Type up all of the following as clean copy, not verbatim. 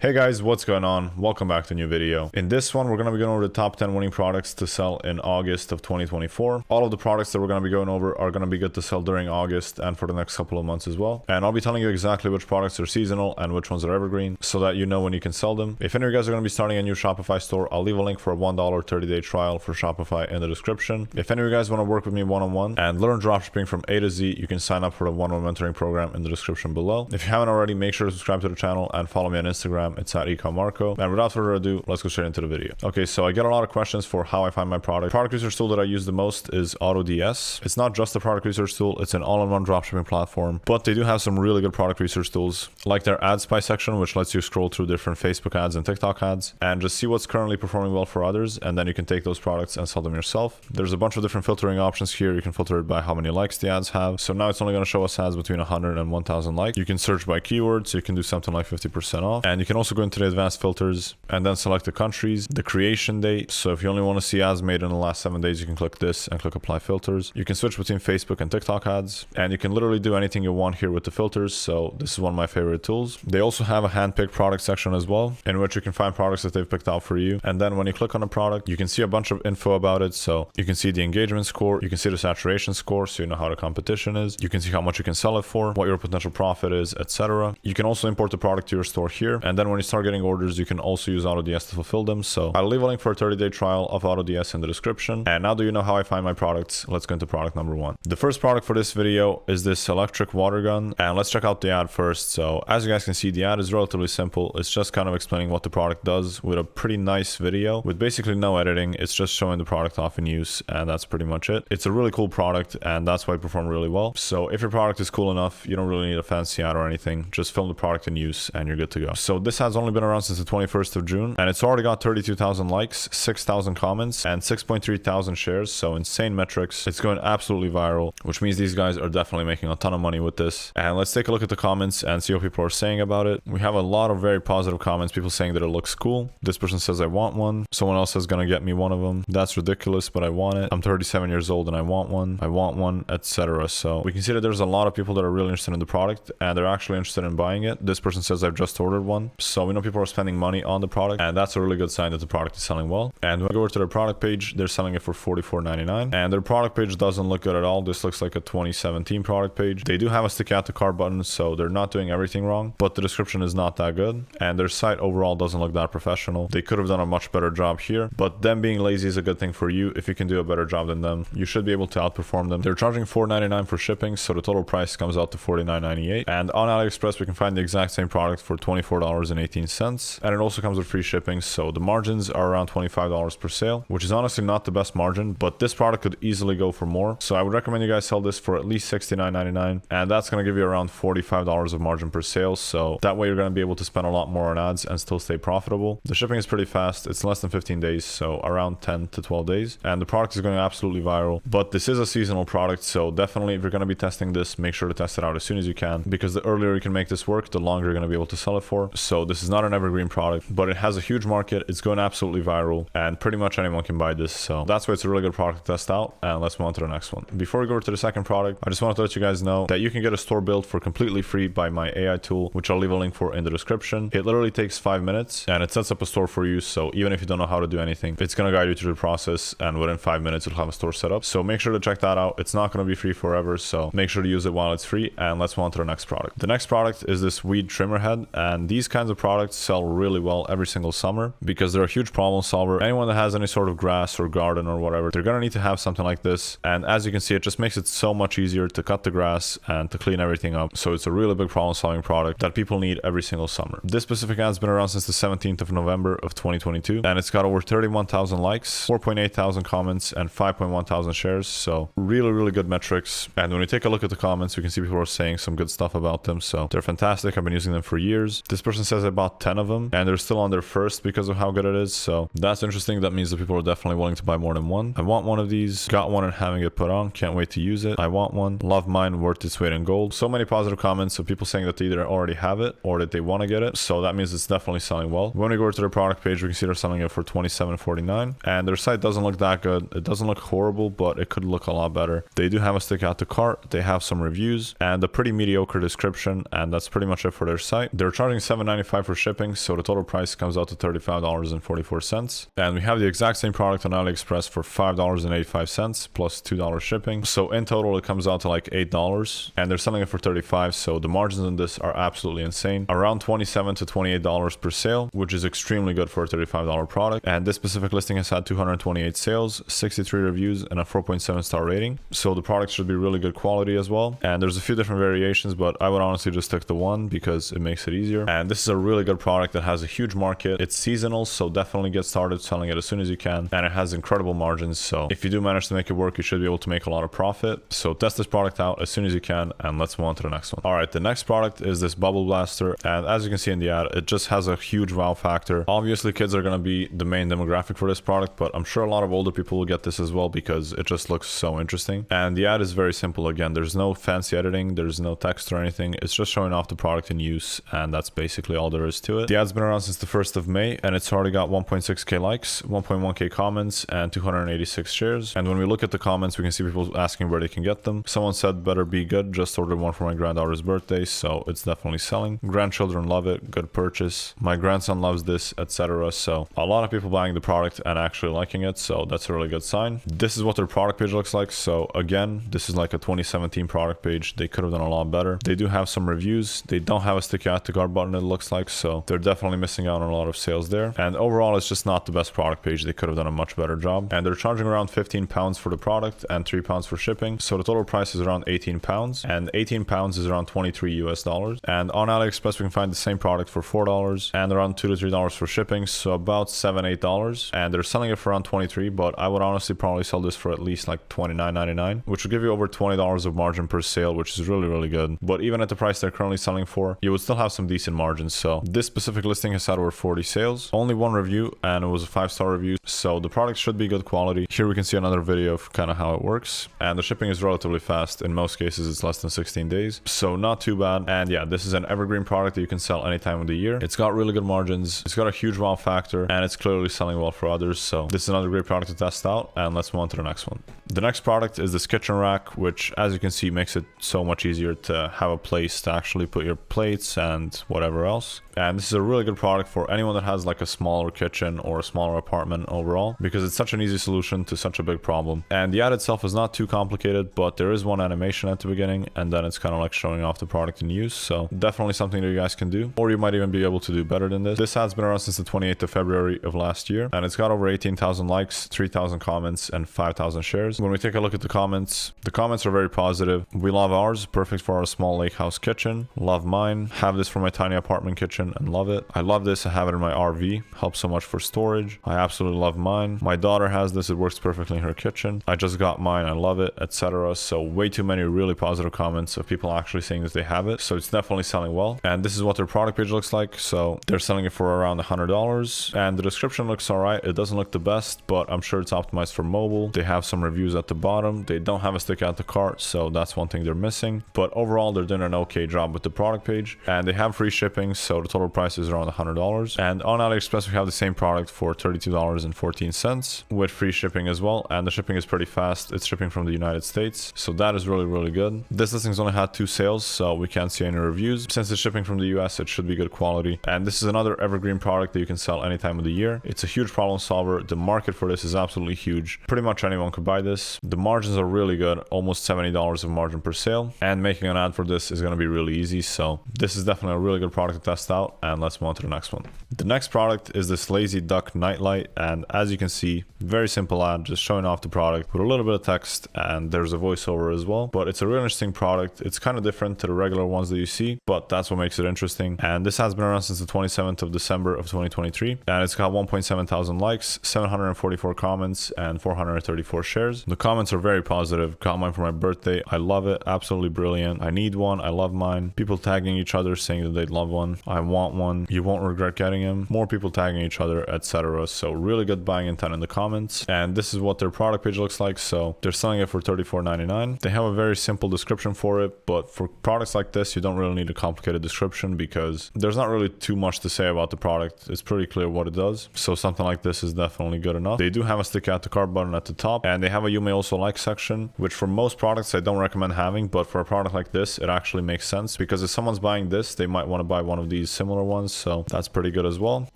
Hey guys, what's going on? Welcome back to a new video. In this one, we're going to be going over the top 10 winning products to sell in August of 2024. All of the products that we're going to be going over are going to be good to sell during August and for the next couple of months as well. And I'll be telling you exactly which products are seasonal and which ones are evergreen so that you know when you can sell them. If any of you guys are going to be starting a new Shopify store, I'll leave a link for a $1 30-day trial for Shopify in the description. If any of you guys want to work with me one-on-one and learn dropshipping from A to Z, you can sign up for the one-on-one mentoring program in the description below. If you haven't already, make sure to subscribe to the channel and follow me on Instagram. It's at ecommarco. And without further ado, let's go straight into the video. Okay, so I get a lot of questions for how I find my product. Product research tool that I use the most is AutoDS. It's not just a product research tool, it's an all-in-one dropshipping platform, but they do have some really good product research tools, like their ad spy section, which lets you scroll through different Facebook ads and TikTok ads and just see what's currently performing well for others, and then you can take those products and sell them yourself. There's a bunch of different filtering options here. You can filter it by how many likes the ads have. So now it's only going to show us ads between 100 and 1000 likes. You can search by keywords, so you can do something like 50% off, and you can also go into the advanced filters and then select the countries, the creation date. So if you only want to see ads made in the last 7 days, you can click this and click apply filters. You can switch between Facebook and TikTok ads, and you can literally do anything you want here with the filters. So this is one of my favorite tools. They also have a handpicked product section as well, in which you can find products that they've picked out for you. And then when you click on a product, you can see a bunch of info about it. So you can see the engagement score, you can see the saturation score, so you know how the competition is. You can see how much you can sell it for, what your potential profit is, etc. You can also import the product to your store here. And then when you start getting orders, you can also use AutoDS to fulfill them. So I'll leave a link for a 30-day trial of AutoDS in the description. And now that you know how I find my products, let's go into product number one. The first product for this video is this electric water gun, and let's check out the ad first. So as you guys can see, the ad is relatively simple. It's just kind of explaining what the product does with a pretty nice video with basically no editing. It's just showing the product off in use, and that's pretty much it. It's a really cool product, and that's why it performed really well. So if your product is cool enough, you don't really need a fancy ad or anything. Just film the product in use and you're good to go. So this has only been around since the 21st of June, and it's already got 32,000 likes, 6,000 comments, and 6.3 thousand shares. So insane metrics. It's going absolutely viral, which means these guys are definitely making a ton of money with this. And let's take a look at the comments and see what people are saying about it. We have a lot of very positive comments, people saying that it looks cool. This person says, I want one. Someone else says, gonna get me one of them. That's ridiculous, but I want it. I'm 37 years old and I want one, etc. So we can see that there's a lot of people that are really interested in the product and they're actually interested in buying it. This person says, I've just ordered one. So we know people are spending money on the product, and that's a really good sign that the product is selling well. And when we go over to their product page, they're selling it for $44.99, and their product page doesn't look good at all. This looks like a 2017 product page. They do have a stick out to cart button, so they're not doing everything wrong, but the description is not that good, and their site overall doesn't look that professional. They could have done a much better job here, but them being lazy is a good thing for you. If you can do a better job than them, you should be able to outperform them. They're charging $4.99 for shipping, so the total price comes out to $49.98, and on AliExpress we can find the exact same product for $24.18, and it also comes with free shipping. So the margins are around $25 per sale, which is honestly not the best margin, but this product could easily go for more. So I would recommend you guys sell this for at least $69.99, and that's going to give you around $45 of margin per sale. So that way you're going to be able to spend a lot more on ads and still stay profitable. The shipping is pretty fast. It's less than 15 days, so around 10 to 12 days, and the product is going absolutely viral. But this is a seasonal product, so definitely if you're going to be testing this, make sure to test it out as soon as you can, because the earlier you can make this work, the longer you're going to be able to sell it for. So this is not an evergreen product, but it has a huge market. It's going absolutely viral, and pretty much anyone can buy this. So that's why it's a really good product to test out. And let's move on to the next one. Before we go to the second product, I just wanted to let you guys know that you can get a store built for completely free by my AI tool, which I'll leave a link for in the description. It literally takes 5 minutes and it sets up a store for you. So even if you don't know how to do anything, it's going to guide you through the process, and within 5 minutes you'll have a store set up. So make sure to check that out. It's not going to be free forever, so make sure to use it while it's free. And let's move on to the next product. The next product is this weed trimmer head, and these kinds of products sell really well every single summer because they're a huge problem solver. Anyone that has any sort of grass or garden or whatever, they're gonna need to have something like this. And as you can see, it just makes it so much easier to cut the grass and to clean everything up. So it's a really big problem solving product that people need every single summer. This specific ad has been around since the 17th of November of 2022, and it's got over 31,000 likes, 4.8 thousand comments, and 5.1 thousand shares. So really good metrics. And when we take a look at the comments, we can see people are saying some good stuff about them. So they're fantastic. I've been using them for years. This person says I bought 10 of them, and they're still on their first because of how good it is. So that's interesting. That means that people are definitely willing to buy more than one. I want one of these. Got one and having it put on. Can't wait to use it. I want one. Love mine. Worth its weight in gold. So many positive comments of people saying that they either already have it or that they want to get it. So that means it's definitely selling well. When we go to their product page, we can see they're selling it for $27.49, and their site doesn't look that good. It doesn't look horrible, but it could look a lot better. They do have a stick out to cart. They have some reviews and a pretty mediocre description, and that's pretty much it for their site. They're charging $7.95 $2.95 for shipping, so the total price comes out to $35.44. And we have the exact same product on AliExpress for $5.85 plus $2 shipping. So in total, it comes out to like $8, and they're selling it for $35. So the margins on this are absolutely insane. Around $27 to $28 per sale, which is extremely good for a $35 product. And this specific listing has had 228 sales, 63 reviews, and a 4.7 star rating. So the product should be really good quality as well. And there's a few different variations, but I would honestly just stick to one because it makes it easier. And this is a really good product that has a huge market. It's seasonal, so definitely get started selling it as soon as you can. And it has incredible margins. So if you do manage to make it work, you should be able to make a lot of profit. So test this product out as soon as you can, and let's move on to the next one. All right, the next product is this bubble blaster. And as you can see in the ad, it just has a huge wow factor. Obviously, kids are going to be the main demographic for this product, but I'm sure a lot of older people will get this as well because it just looks so interesting. And the ad is very simple. Again, there's no fancy editing, there's no text or anything. It's just showing off the product in use, and that's basically all there is to it. The ad's been around since the 1st of May, and it's already got 1.6k likes, 1.1k comments, and 286 shares. And when we look at the comments, we can see people asking where they can get them. Someone said, better be good, just ordered one for my granddaughter's birthday, so it's definitely selling. Grandchildren love it, good purchase. My grandson loves this, etc. So a lot of people buying the product and actually liking it, so that's a really good sign. This is what their product page looks like. So again, this is like a 2017 product page. They could have done a lot better. They do have some reviews. They don't have a sticky add to cart button, it looks like, so they're definitely missing out on a lot of sales there. And overall, it's just not the best product page. They could have done a much better job. And they're charging around 15 pounds for the product and 3 pounds for shipping. So the total price is around 18 pounds, and 18 pounds is around 23 US dollars. And on AliExpress, we can find the same product for $4 and around $2 to $3 for shipping. So about $7-8. And they're selling it for around 23, but I would honestly probably sell this for at least like $29.99, which would give you over $20 of margin per sale, which is really good. But even at the price they're currently selling for, you would still have some decent margins. So this specific listing has had over 40 sales, only one review, and it was a 5-star review. So the product should be good quality. Here we can see another video of kind of how it works, and the shipping is relatively fast. In most cases, it's less than 16 days, so not too bad. And yeah, this is an evergreen product that you can sell any time of the year. It's got really good margins, it's got a huge wow factor, and it's clearly selling well for others. So this is another great product to test out, and let's move on to the next one. The next product is this kitchen rack, which as you can see makes it so much easier to have a place to actually put your plates and whatever else. And this is a really good product for anyone that has like a smaller kitchen or a smaller apartment overall, because it's such an easy solution to such a big problem. And the ad itself is not too complicated, but there is one animation at the beginning, and then it's kind of like showing off the product in use. So definitely something that you guys can do, or you might even be able to do better than this. This ad's been around since the 28th of February of last year, and it's got over 18,000 likes, 3,000 comments, and 5,000 shares. When we take a look at the comments are very positive. We love ours, perfect for our small lake house kitchen. Love mine, have this for my tiny apartment kitchen and love it. I love this, I have it in my RV, helps so much for storage. I absolutely love mine. My daughter has this, it works perfectly in her kitchen. I just got mine, I love it, etc. So way too many really positive comments of people actually saying that they have it. So it's definitely selling well. And this is what their product page looks like. So they're selling it for around $100, and the description looks all right. It doesn't look the best, but I'm sure it's optimized for mobile. They have some reviews at the bottom. They don't have a stick out the cart, so that's one thing they're missing. But overall, they're doing an okay job with the product page, and they have free shipping, so the total price is around $100. And on AliExpress, we have the same product for $32.14 with free shipping as well, and the shipping is pretty fast. It's shipping from the United States, so that is really good. This listing's only had 2 sales, so we can't see any reviews. Since it's shipping from the US, it should be good quality. And this is another evergreen product that you can sell any time of the year. It's a huge problem solver. The market for this is absolutely huge. Pretty much anyone could buy this. The margins are really good, almost $70 of margin per sale, and making an ad for this is going to be really easy. So this is definitely a really good product to test out, and let's move on to the next one. The next product is this Lazy Duck nightlight, and as you can see, very simple ad, just showing off the product with a little bit of text, and there's a voiceover as well. But it's a really interesting product. It's kind of different to the regular ones that you see, but that's what makes it interesting. And this has been around since the 27th of December of 2023, and it's got 1.7 thousand likes, 744 comments, and 434 shares. The comments are very positive. Got mine for my birthday. I love it. Absolutely brilliant. I need one. I love mine. People tagging each other saying that they'd love one. I want one. You won't regret getting him. More people tagging each other, etc. So really good buying intent in the comments. And this is what their product page looks like. So they're selling it for $34.99. They have a very simple description for it, but for products like this, you don't really need a complicated description because there's not really too much to say about the product. It's pretty clear what it does. So something like this is definitely good enough. They do have a stick out the cart button at the top, and they have a you may also like section, which for most products I don't recommend having, but for a product like this, it actually makes sense because if someone's buying this, they might want to buy one of these these similar ones, so that's pretty good as well.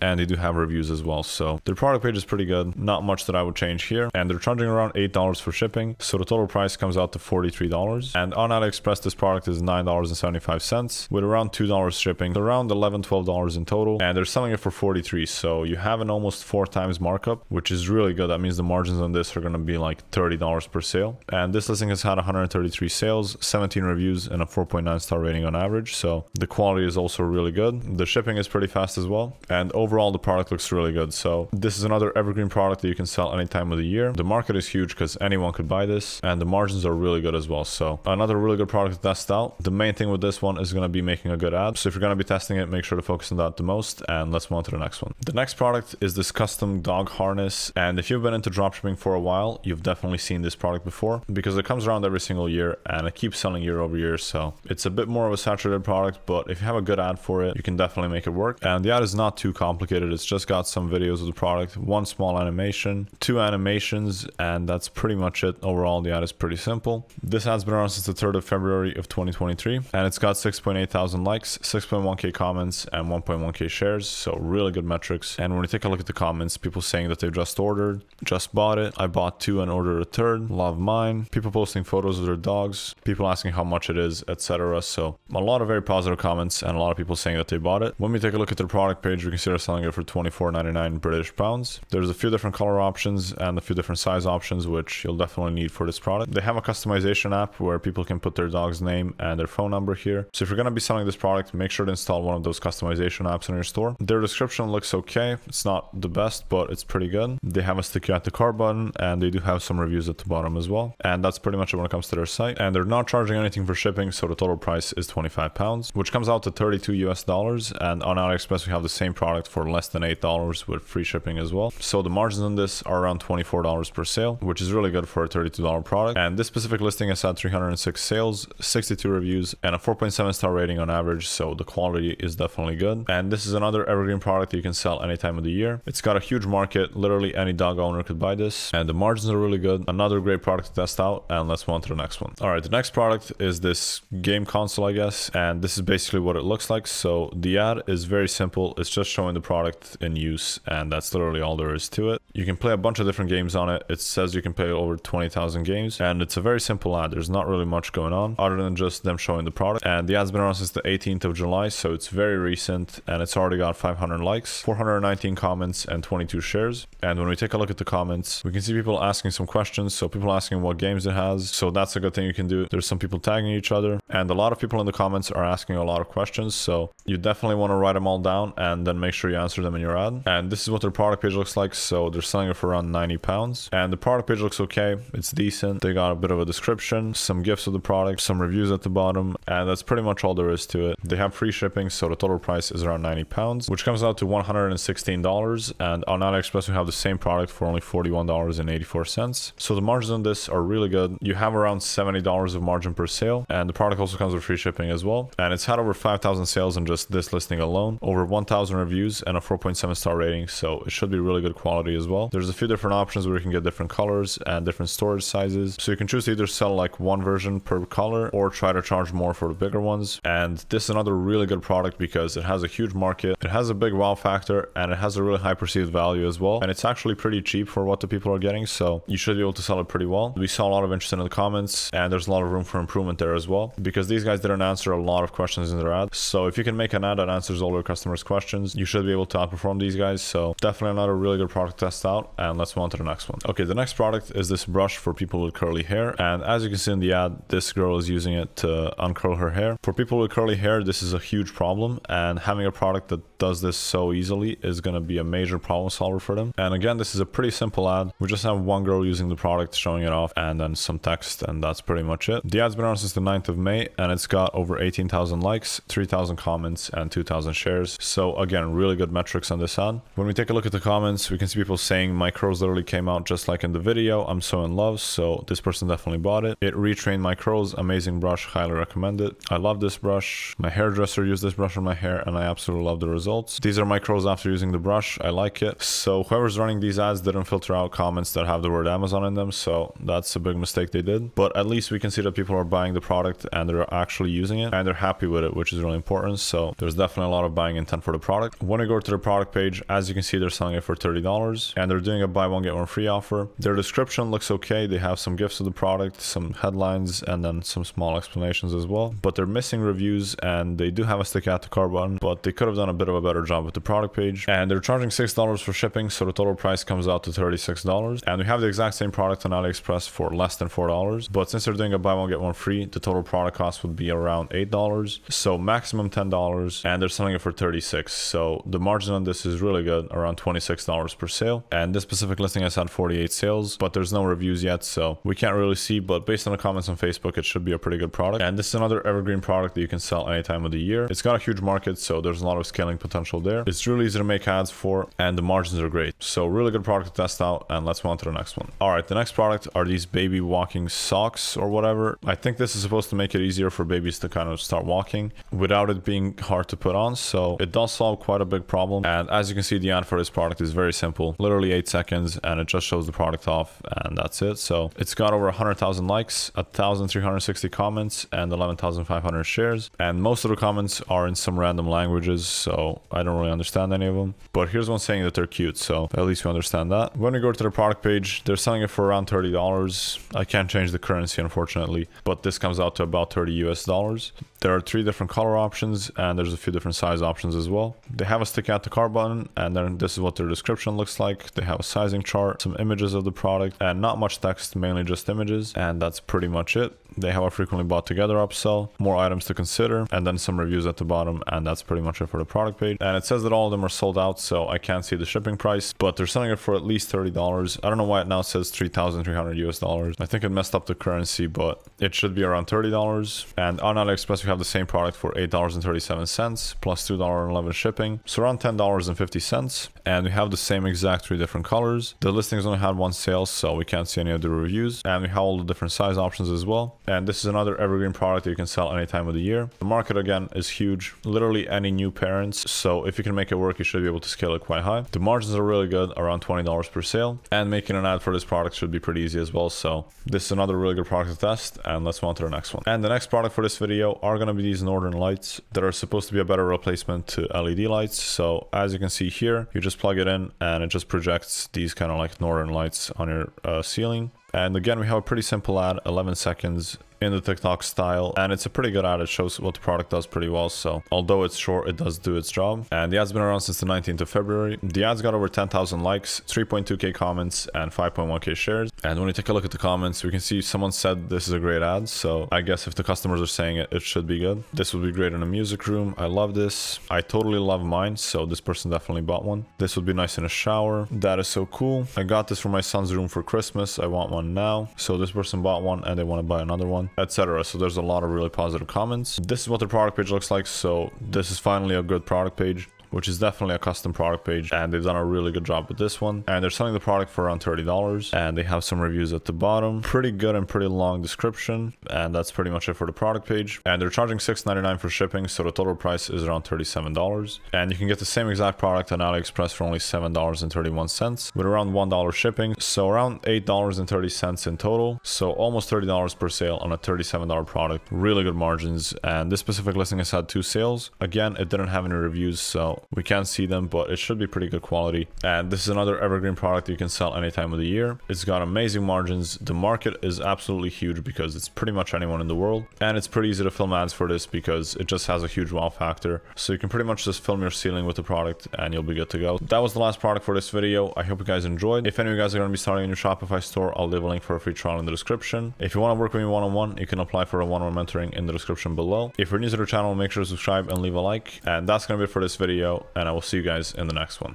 And they do have reviews as well, so their product page is pretty good. Not much that I would change here. And they're charging around $8 for shipping, so the total price comes out to $43. And on AliExpress, this product is $9.75 with around $2 shipping, around $11-12 in total, and they're selling it for $43. So you have an almost 4 times markup, which is really good. That means the margins on this are going to be like $30 per sale. And this listing has had 133 sales, 17 reviews, and a 4.9 star rating on average. So the quality is also really good. The shipping is pretty fast as well. And overall, the product looks really good. So this is another evergreen product that you can sell any time of the year. The market is huge because anyone could buy this, and the margins are really good as well. So another really good product to test out. The main thing with this one is going to be making a good ad. So if you're going to be testing it, make sure to focus on that the most. And let's move on to the next one. The next product is this custom dog harness. And if you've been into dropshipping for a while, you've definitely seen this product before because it comes around every single year and it keeps selling year over year. So it's a bit more of a saturated product, but if you have a good ad for it, you can definitely make it work. And the ad is not too complicated. It's just got some videos of the product, one small animation, 2 animations, and that's pretty much it. Overall, the ad is pretty simple. This ad's been around since the 3rd of February of 2023, and it's got 6.8 thousand likes, 6.1k comments, and 1.1k shares. So really good metrics. And when you take a look at the comments, people saying that they've just ordered, just bought it, I bought 2 and ordered a 3rd, love mine, people posting photos of their dogs, people asking how much it is, etc. So a lot of very positive comments and a lot of people saying that they bought it. When we take a look at their product page, we can see they're selling it for £24.99 British pounds. There's a few different color options and a few different size options, which you'll definitely need for this product. They have a customization app where people can put their dog's name and their phone number here. So if you're going to be selling this product, make sure to install one of those customization apps in your store. Their description looks okay. It's not the best, but it's pretty good. They have a stick you at the car button, and they do have some reviews at the bottom as well. And that's pretty much it when it comes to their site. And they're not charging anything for shipping, so the total price is £25, which comes out to $32. And on AliExpress, we have the same product for less than $8 with free shipping as well. So the margins on this are around $24 per sale, which is really good for a $32 product. And this specific listing has had 306 sales, 62 reviews, and a 4.7 star rating on average. So the quality is definitely good. And this is another evergreen product that you can sell any time of the year. It's got a huge market. Literally any dog owner could buy this, and the margins are really good. Another great product to test out. And let's move on to the next one. All right, the next product is this game console, I guess. And this is basically what it looks like. So the ad is very simple. It's just showing the product in use, and that's literally all there is to it. You can play a bunch of different games on it. It says you can play over 20,000 games, and it's a very simple ad. There's not really much going on other than just them showing the product. And the ad's been around since the 18th of July, so it's very recent, and it's already got 500 likes, 419 comments, and 22 shares. And when we take a look at the comments, we can see people asking some questions. So people asking what games it has. So that's a good thing you can do. There's some people tagging each other, and a lot of people in the comments are asking a lot of questions. So you definitely want to write them all down and then make sure you answer them in your ad. And this is what their product page looks like. So they're selling it for around £90, and the product page looks okay. It's decent. They got a bit of a description, some gifs of the product, some reviews at the bottom, and that's pretty much all there is to it. They have free shipping, so the total price is around £90, which comes out to $116. And on AliExpress, we have the same product for only $41.84. So the margins on this are really good. You have around $70 of margin per sale, and the product also comes with free shipping as well. And it's had over 5,000 sales in just this listing alone, over 1,000 reviews, and a 4.7 star rating. So it should be really good quality as well. There's a few different options where you can get different colors and different storage sizes. So you can choose to either sell like one version per color or try to charge more for the bigger ones. And this is another really good product because it has a huge market, it has a big wow factor, and it has a really high perceived value as well. And it's actually pretty cheap for what the people are getting. So you should be able to sell it pretty well. We saw a lot of interest in the comments, and there's a lot of room for improvement there as well, because these guys didn't answer a lot of questions in their ad. So if you can make an ad that answers all your customers' questions, you should be able to outperform these guys. So definitely another really good product to test out. And let's move on to the next one. Okay, the next product is this brush for people with curly hair. And as you can see in the ad, this girl is using it to uncurl her hair. For people with curly hair, this is a huge problem, and having a product that does this so easily is going to be a major problem solver for them. And again, this is a pretty simple ad. We just have one girl using the product, showing it off, and then some text, and that's pretty much it. The ad's been around since the 9th of May, and it's got over 18,000 likes, 3,000 comments, and 2,000 shares. So again, really good metrics on this ad. When we take a look at the comments, we can see people saying my curls literally came out just like in the video. I'm so in love. So this person definitely bought it. It retrained my curls. Amazing brush. Highly recommend it. I love this brush. My hairdresser used this brush on my hair, and I absolutely love the result. results. These are micros after using the brush. I like it. So whoever's running these ads didn't filter out comments that have the word Amazon in them, so that's a big mistake they did. But at least we can see that people are buying the product and they're actually using it and they're happy with it, which is really important. So there's definitely a lot of buying intent for the product. When we go to the product page, as you can see, they're selling it for $30 and they're doing a buy one get one free offer. Their description looks okay. They have some gifts of the product, some headlines, and then some small explanations as well. But they're missing reviews and they do have a stick add to cart button, but they could have done a bit of a better job with the product page. And they're charging $6 for shipping, so the total price comes out to $36. And we have the exact same product on AliExpress for less than $4. But since they're doing a buy one get one free, the total product cost would be around $8. So maximum $10, and they're selling it for $36. So the margin on this is really good, around $26 per sale. And this specific listing has had 48 sales, but there's no reviews yet, so we can't really see. But based on the comments on Facebook, it should be a pretty good product. And this is another evergreen product that you can sell any time of the year. It's got a huge market, so there's a lot of scaling potential there. It's really easy to make ads for, and the margins are great. So really good product to test out, and let's move on to the next one. All right, the next product are these baby walking socks or whatever. I think this is supposed to make it easier for babies to kind of start walking without it being hard to put on. So it does solve quite a big problem. And as you can see, the ad for this product is very simple, literally 8 seconds, and it just shows the product off, and that's it. So it's got over 100,000 likes, 1,360 comments, and 11,500 shares. And most of the comments are in some random languages, so I don't really understand any of them. But here's one saying that they're cute, so at least we understand that. When we go to the product page, they're selling it for around $30. I can't change the currency, unfortunately, but this comes out to about $30 US. There are 3 different color options, and there's a few different size options as well. They have a stick add to cart button, and then this is what their description looks like. They have a sizing chart, some images of the product, and not much text, mainly just images, and that's pretty much it. They have a frequently bought together upsell, more items to consider, and then some reviews at the bottom, and that's pretty much it for the product page. And it says that all of them are sold out, so I can't see the shipping price, but they're selling it for at least $30. I don't know why it now says 3,300 US. I think it messed up the currency, but it should be around $30. And on AliExpress, we have the same product for $8.37 plus $2.11 shipping, so around $10.50. And we have the same exact 3 different colors. The listings only had 1 sale, so we can't see any of the reviews, and we have all the different size options as well. And this is another evergreen product that you can sell any time of the year. The market again is huge, literally any new parents. So if you can make it work, you should be able to scale it quite high. The margins are really good, around $20 per sale. And making an ad for this product should be pretty easy as well. So this is another really good product to test, and let's move on to the next one. And the next product for this video are going to be these northern lights that are supposed to be a better replacement to LED lights. So as you can see here, you just plug it in and it just projects these kind of like northern lights on your ceiling. And again, we have a pretty simple ad, 11 seconds in the TikTok style, and it's a pretty good ad. It shows what the product does pretty well, so although it's short, it does do its job. And the ad's been around since the 19th of February. The ad's got over 10,000 likes, 3.2k comments, and 5.1k shares. And when you take a look at the comments, we can see someone said this is a great ad, so I guess if the customers are saying it, it should be good. This would be great in a music room. I love this. I totally love mine, so this person definitely bought one. This would be nice in a shower. That is so cool. I got this for my son's room for Christmas. I want one now. So this person bought one and they want to buy another one, etc. So there's a lot of really positive comments. This is what the product page looks like. So this is finally a good product page, which is definitely a custom product page, and they've done a really good job with this one. And they're selling the product for around $30, and they have some reviews at the bottom. Pretty good and pretty long description, and that's pretty much it for the product page. And they're charging $6.99 for shipping, so the total price is around $37. And you can get the same exact product on AliExpress for only $7.31 with around $1 shipping, so around $8.30 in total. So almost $30 per sale on a $37 product. Really good margins, and this specific listing has had 2 sales. Again, it didn't have any reviews, so we can't see them, but it should be pretty good quality. And this is another evergreen product you can sell any time of the year. It's got amazing margins. The market is absolutely huge because it's pretty much anyone in the world, and it's pretty easy to film ads for this because it just has a huge wow factor. So you can pretty much just film your ceiling with the product and you'll be good to go. That was the last product for this video. I hope you guys enjoyed. If any of you guys are going to be starting a new Shopify store, I'll leave a link for a free trial in the description. If you want to work with me one-on-one, you can apply for a one-on-one mentoring in the description below. If you're new to the channel, make sure to subscribe and leave a like. And that's going to be it for this video, and I will see you guys in the next one.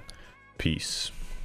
Peace.